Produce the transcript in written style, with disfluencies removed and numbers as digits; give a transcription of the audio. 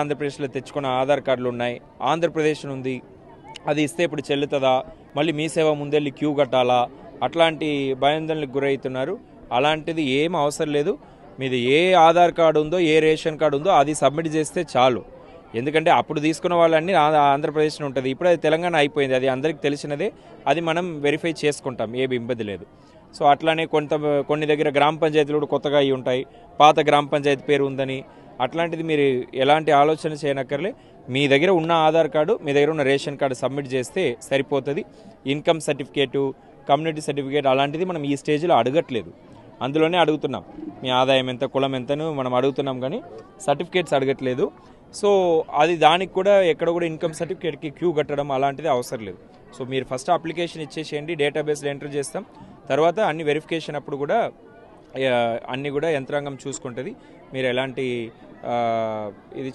ఆంధ్రప్రదేశ్లో తెచ్చుకున్న ఆధార్ కార్డులు ఉన్నాయి, ఆంధ్రప్రదేశ్ ఉంది, అది ఇస్తే ఇప్పుడు చెల్లుతుందా, మళ్ళీ మీ సేవ ముందెళ్ళి క్యూ కట్టాలా, అట్లాంటి భయాందోళనకు గురవుతున్నారు. అలాంటిది ఏం అవసరం లేదు. మీది ఏ ఆధార్ కార్డు ఉందో, ఏ రేషన్ కార్డు ఉందో అది సబ్మిట్ చేస్తే చాలు. ఎందుకంటే అప్పుడు తీసుకున్న వాళ్ళన్నీ ఆంధ్రప్రదేశ్లో ఉంటుంది, ఇప్పుడు అది తెలంగాణ అయిపోయింది, అది అందరికీ తెలిసినదే. అది మనం వెరిఫై చేసుకుంటాం, ఏమి ఇబ్బంది లేదు. సో అట్లానే కొన్ని దగ్గర గ్రామ పంచాయతీలు కూడా కొత్తగా అయి ఉంటాయి, పాత గ్రామ పంచాయతీ పేరు ఉందని. అట్లాంటిది మీరు ఎలాంటి ఆలోచన చేయనక్కర్లే. మీ దగ్గర ఉన్న ఆధార్ కార్డు, మీ దగ్గర ఉన్న రేషన్ కార్డు సబ్మిట్ చేస్తే సరిపోతుంది. ఇన్కమ్ సర్టిఫికేటు, కమ్యూనిటీ సర్టిఫికేట్ అలాంటిది మనం ఈ స్టేజ్లో అడగట్లేదు, అందులోనే అడుగుతున్నాం. మీ ఆదాయం ఎంత, కులం ఎంతను మనం అడుగుతున్నాం, కానీ సర్టిఫికేట్స్ అడగట్లేదు. సో అది దానికి కూడా ఎక్కడ కూడా ఇన్కమ్ సర్టిఫికేట్కి క్యూ కట్టడం అలాంటిది అవసరం లేదు. సో మీరు ఫస్ట్ అప్లికేషన్ ఇచ్చేసేయండి, డేటాబేస్లో ఎంటర్ చేస్తాం. తర్వాత అన్ని వెరిఫికేషన్ అప్పుడు కూడా అన్నీ కూడా యంత్రాంగం చూసుకుంటుంది. మీరు ఎలాంటి ఇది